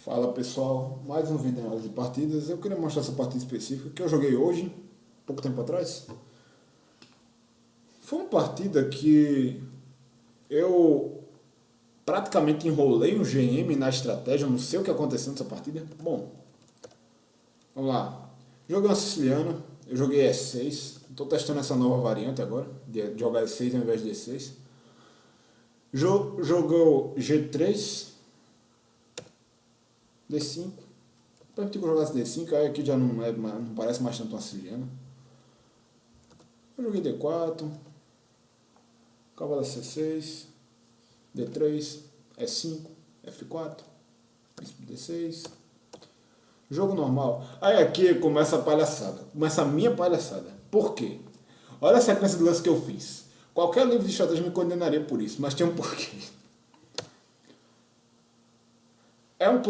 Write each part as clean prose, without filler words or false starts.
Fala pessoal, mais um vídeo em análise de partidas. Eu queria mostrar essa partida específica que eu joguei hoje, pouco tempo atrás. Foi uma partida que eu praticamente enrolei um GM na estratégia, eu não sei o que aconteceu nessa partida. Bom, vamos lá. Joguei uma siciliana, eu joguei E6, estou testando essa nova variante agora, de jogar E6 ao invés de E6. Jogou G3, D5. Permitiu que eu jogasse D5, aí aqui já não parece mais tanto uma siciliana. Eu joguei D4, cavalo C6, D3, E5, F4, bispo D6. Jogo normal. Aí aqui começa a palhaçada. Começa a minha palhaçada. Por quê? Olha a sequência de lances que eu fiz. Qualquer livro de estratégia me condenaria por isso, mas tem um porquê. É um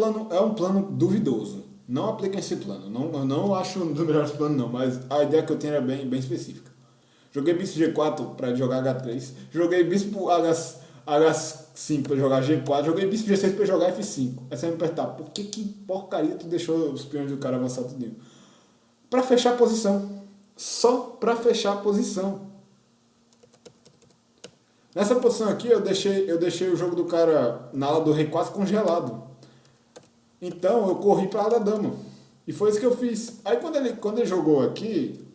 plano duvidoso. Não apliquem esse plano. Eu não acho um dos melhores planos não, mas a ideia que eu tenho é bem específica. Joguei bispo G4 para jogar H3. Joguei bispo H5 para jogar G4. Joguei bispo G6 para jogar F5. Aí você vai me perguntar, por que porcaria tu deixou os peões do cara avançar tudinho? Para fechar a posição. Só para fechar a posição. Nessa posição aqui eu deixei o jogo do cara na ala do rei quase congelado. Então eu corri para a ala da dama. E foi isso que eu fiz. Aí quando ele jogou aqui,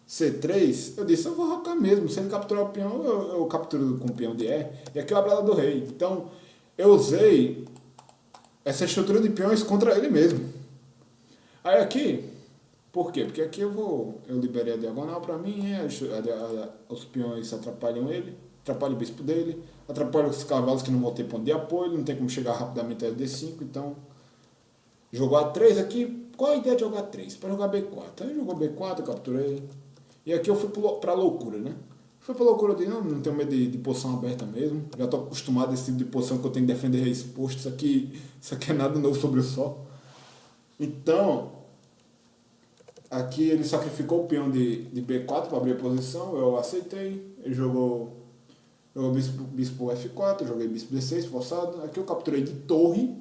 C3, eu disse, eu vou rocar mesmo. Se ele capturar o peão, eu capturo com o peão de E. E aqui é a brada do rei. Então, eu usei essa estrutura de peões contra ele mesmo. Aí aqui, por quê? Porque aqui eu liberei a diagonal para mim, os peões atrapalham ele, atrapalham o bispo dele, atrapalham os cavalos que não vão ter ponto de apoio, não tem como chegar rapidamente a D5, então... Jogou A3 aqui, qual a ideia de jogar A3? Para jogar B4. Aí jogou B4, eu capturei. E aqui eu fui pra loucura, né? Fui pra loucura de não tenho medo de posição aberta mesmo. Já tô acostumado a esse tipo de posição que eu tenho que defender rei exposto. Isso aqui é nada novo sobre o sol. Então, aqui ele sacrificou o peão de B4 para abrir a posição. Eu aceitei. Ele jogou bispo F4, joguei bispo D6 forçado. Aqui eu capturei de torre.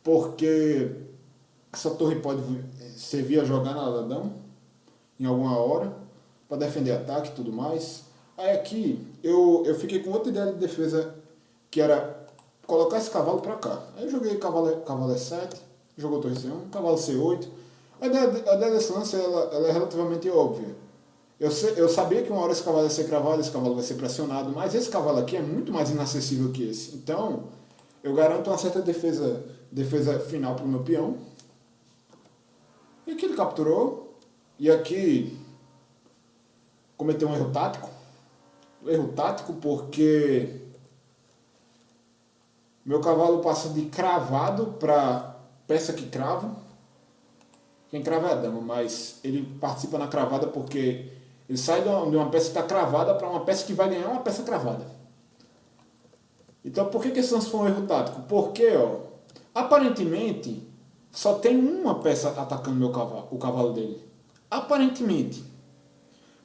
Porque essa torre pode servir a jogar na dama em alguma hora para defender ataque e tudo mais. Aí aqui eu fiquei com outra ideia de defesa que era colocar esse cavalo para cá. Aí eu joguei cavalo E7, jogou torre C1, cavalo C8. A ideia desse lance ela é relativamente óbvia. Eu sabia que uma hora esse cavalo ia ser cravado, esse cavalo vai ser pressionado, mas esse cavalo aqui é muito mais inacessível que esse. Então, eu garanto uma certa defesa final para o meu peão. E aqui ele capturou. E aqui cometeu um erro tático. Erro tático porque meu cavalo passa de cravado para peça que crava. Quem crava é a dama, mas ele participa na cravada porque ele sai de uma peça que está cravada para uma peça que vai ganhar uma peça cravada. Então, por que esse lance foi um erro tático? Porque, aparentemente, só tem uma peça atacando o cavalo dele. Aparentemente.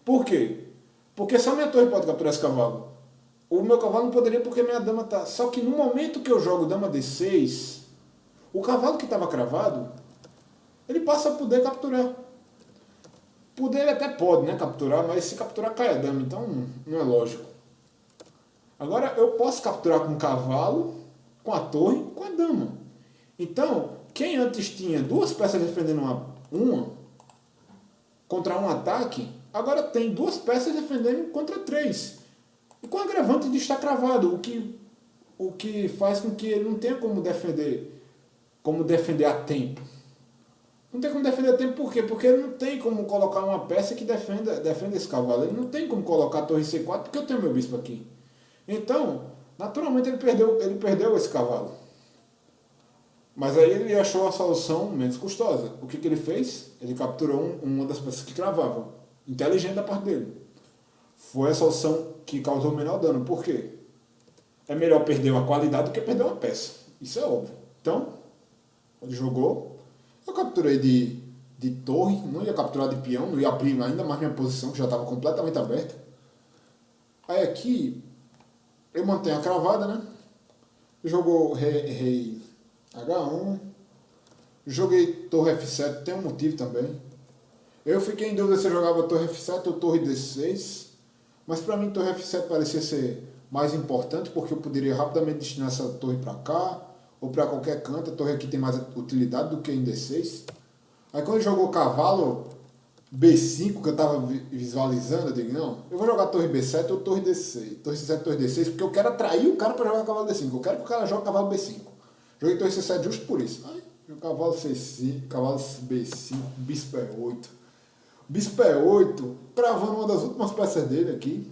Por quê? Porque só minha torre pode capturar esse cavalo. O meu cavalo não poderia porque minha dama está... Só que no momento que eu jogo dama D6, o cavalo que estava cravado, ele passa a poder capturar. Poder ele até pode, né, capturar, mas se capturar cai a dama, então não é lógico. Agora eu posso capturar com o cavalo, com a torre, com a dama. Então, quem antes tinha duas peças defendendo uma contra um ataque, agora tem duas peças defendendo contra três. E com o agravante de estar cravado, o que faz com que ele não tenha como defender a tempo. Não tem como defender a tempo por quê? Porque ele não tem como colocar uma peça que defenda esse cavalo. Ele não tem como colocar a torre C4 porque eu tenho meu bispo aqui. Então, naturalmente ele perdeu esse cavalo. Mas aí ele achou a solução menos custosa. O que ele fez? Ele capturou uma das peças que cravavam. Inteligente da parte dele. Foi a solução que causou o menor dano. Por quê? É melhor perder uma qualidade do que perder uma peça. Isso é óbvio. Então, ele jogou. Eu capturei de torre. Não ia capturar de peão. Não ia abrir ainda mais minha posição, que já estava completamente aberta. Aí aqui... eu mantenho a cravada, né? Jogou rei H1. Joguei torre F7, tem um motivo também. Eu fiquei em dúvida se eu jogava torre F7 ou torre D6. Mas para mim torre F7 parecia ser mais importante, porque eu poderia rapidamente destinar essa torre para cá, ou para qualquer canto. A torre aqui tem mais utilidade do que em D6. Aí quando jogou cavalo B5, que eu estava visualizando, eu digo, não, eu vou jogar torre B7 ou torre D6. Torre C7, torre D6, porque eu quero atrair o cara para jogar cavalo D5. Eu quero que o cara jogue cavalo B5. Joguei torre C7 justo por isso. Aí, cavalo C5, cavalo B5, bispo E8. Bispo E8, cravando uma das últimas peças dele aqui.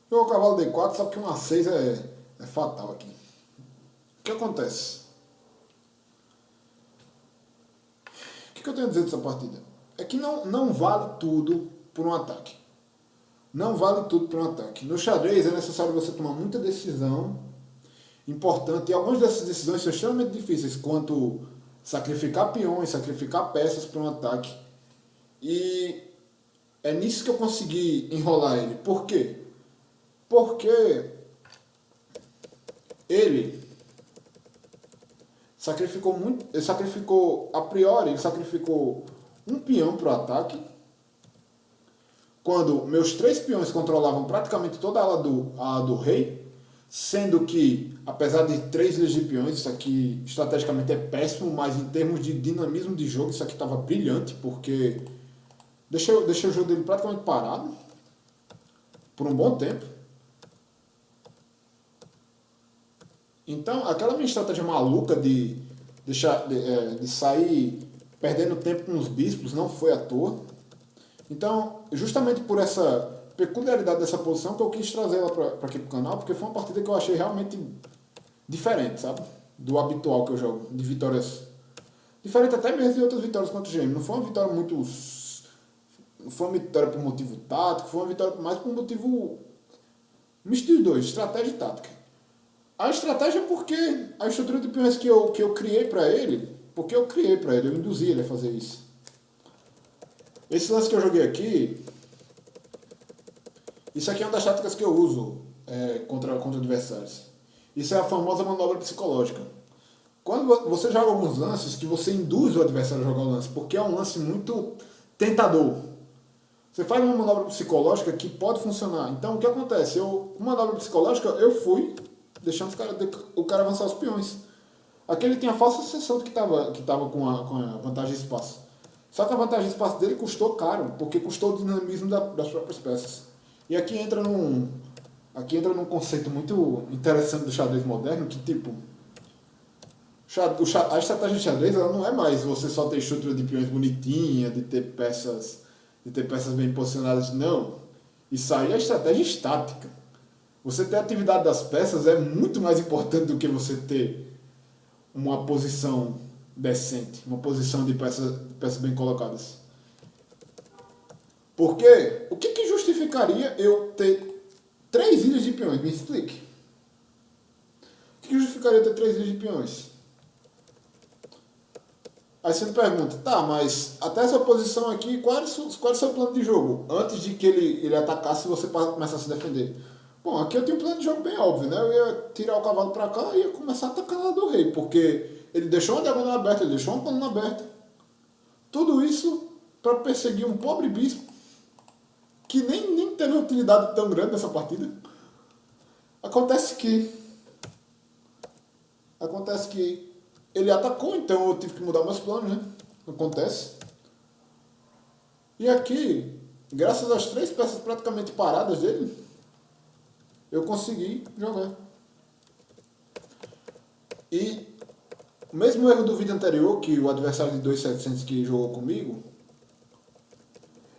Jogou cavalo D4, só que um A6 é fatal aqui. O que acontece? O que eu tenho a dizer dessa partida? É que não vale tudo por um ataque. Não vale tudo por um ataque. No xadrez é necessário você tomar muita decisão importante. E algumas dessas decisões são extremamente difíceis, quanto sacrificar peões, sacrificar peças para um ataque. E é nisso que eu consegui enrolar ele. Por quê? Porque ele sacrificou muito, ele sacrificou a priori, ele sacrificou um peão para o ataque, quando meus 3 peões controlavam praticamente toda a ala do rei, sendo que, apesar de 3 ilhas de peões, isso aqui estrategicamente é péssimo, mas em termos de dinamismo de jogo, isso aqui estava brilhante, porque deixei o jogo dele praticamente parado por um bom tempo. Então, aquela minha estratégia maluca de sair perdendo tempo com os bispos não foi à toa. Então, justamente por essa peculiaridade dessa posição que eu quis trazer ela para aqui pro canal, porque foi uma partida que eu achei realmente diferente, sabe? Do habitual que eu jogo, de vitórias. Diferente até mesmo de outras vitórias contra o GM. Não foi uma vitória muito. Não foi uma vitória por motivo tático, foi uma vitória mais por motivo misto dos dois, estratégia e tática. A estratégia é porque a estrutura de peões que eu criei para ele, eu induzi ele a fazer isso. Esse lance que eu joguei aqui, isso aqui é uma das táticas que eu uso contra adversários. Isso é a famosa manobra psicológica. Quando você joga alguns lances que você induz o adversário a jogar o lance, porque é um lance muito tentador. Você faz uma manobra psicológica que pode funcionar. Então o que acontece? Com manobra psicológica eu fui deixando o cara avançar os peões. Aqui ele tinha a falsa sensação de que estava com a vantagem de espaço. Só que a vantagem de espaço dele custou caro, porque custou o dinamismo das próprias peças. E aqui entra num conceito muito interessante do xadrez moderno, que tipo, a estratégia de xadrez ela não é mais você só ter estrutura de peões bonitinha, de ter peças bem posicionadas, não. Isso aí é estratégia estática. Você ter a atividade das peças é muito mais importante do que você ter uma posição decente, uma posição de peças bem colocadas. Porque o que justificaria eu ter 3 ilhas de peões? Me explique. O que justificaria eu ter 3 ilhas de peões? Aí você me pergunta, tá, mas até essa posição aqui, qual era o seu plano de jogo? Antes de que ele atacasse e você começasse a se defender. Bom, aqui eu tenho um plano de jogo bem óbvio, né? Eu ia tirar o cavalo pra cá e ia começar a atacar lá do rei, porque ele deixou uma diagonal aberta, ele deixou uma coluna aberta. Tudo isso para perseguir um pobre bispo que nem teve utilidade tão grande nessa partida. Acontece que ele atacou, então eu tive que mudar meus planos, né? Acontece. E aqui, graças às 3 peças praticamente paradas dele, eu consegui jogar. E o mesmo erro do vídeo anterior, que o adversário de 2.700 que jogou comigo,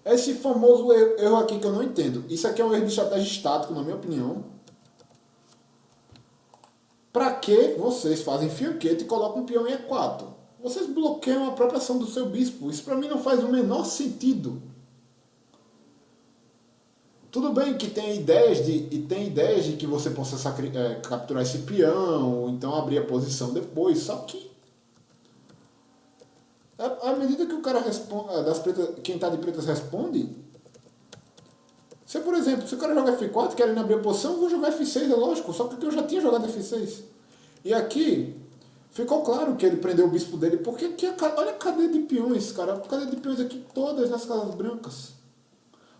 esse famoso erro aqui que eu não entendo. Isso aqui é um erro de estratégia estático, na minha opinião. Para que vocês fazem fioquete e colocam um peão em E4? Vocês bloqueiam a própria ação do seu bispo. Isso para mim não faz o menor sentido. Tudo bem que tem ideias de que você possa capturar esse peão, ou então abrir a posição depois, só que à medida que o cara responde, quem está de pretas responde, Se, por exemplo, se o cara joga F4 querendo abrir a posição, eu vou jogar F6, é lógico, só porque eu já tinha jogado F6. E aqui, ficou claro que ele prendeu o bispo dele, porque aqui, olha a cadeia de peões, cara. A cadeia de peões aqui, todas nas casas brancas.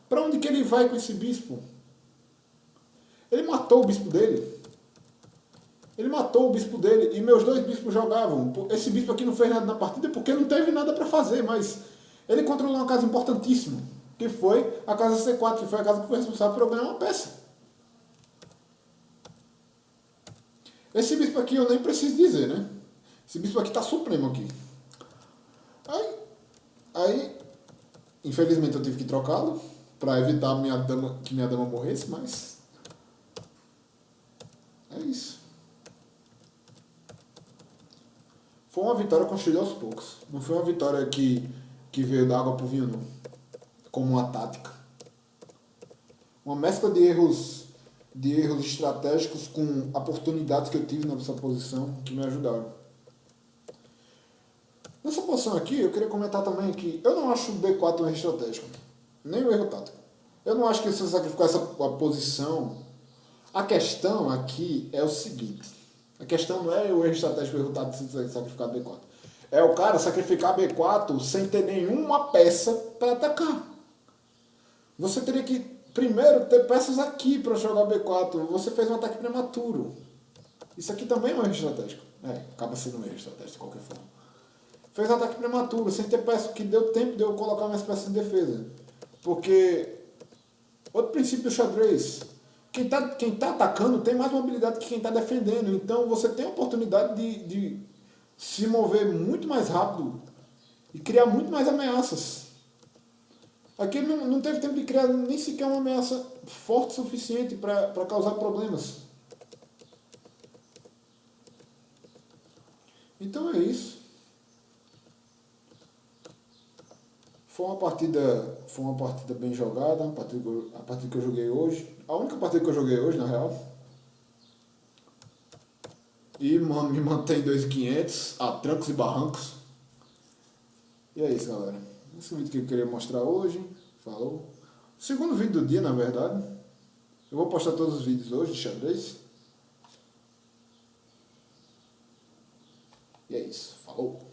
Pra onde que ele vai com esse bispo? Ele matou o bispo dele. Ele matou o bispo dele e meus dois bispos jogavam. Esse bispo aqui não fez nada na partida porque não teve nada para fazer, mas ele controlou uma casa importantíssima, que foi a casa C4, que foi a casa que foi responsável por eu ganhar uma peça. Esse bispo aqui eu nem preciso dizer, né? Esse bispo aqui tá supremo aqui. Aí infelizmente eu tive que trocá-lo para evitar que minha dama morresse, mas é isso. Foi uma vitória construída aos poucos. Não foi uma vitória que veio da água pro vinho, não. Como uma tática. Uma mescla de erros estratégicos com oportunidades que eu tive nessa posição que me ajudaram. Nessa posição aqui, eu queria comentar também que eu não acho o B4 um erro estratégico. Nem o erro tático. Eu não acho que se você sacrificar essa posição... A questão aqui é o seguinte. A questão não é o erro estratégico, o erro tático de sacrificar B4. É o cara sacrificar B4 sem ter nenhuma peça para atacar. Você teria que, primeiro, ter peças aqui para jogar B4. Você fez um ataque prematuro. Isso aqui também é um erro estratégico. Acaba sendo um erro estratégico de qualquer forma. Fez um ataque prematuro, sem ter peça, que deu tempo de eu colocar minhas peças em defesa. Porque, outro princípio do xadrez... Quem tá atacando tem mais mobilidade que quem está defendendo. Então você tem a oportunidade de se mover muito mais rápido e criar muito mais ameaças. Aqui ele não teve tempo de criar nem sequer uma ameaça forte o suficiente para causar problemas. Então é isso. Foi uma partida bem jogada, a partida que eu joguei hoje. A única partida que eu joguei hoje, na real. E me mantém 2.500 a trancos e barrancos. E é isso, galera. Esse vídeo que eu queria mostrar hoje. Falou. Segundo vídeo do dia, na verdade. Eu vou postar todos os vídeos hoje de xadrez. E é isso. Falou.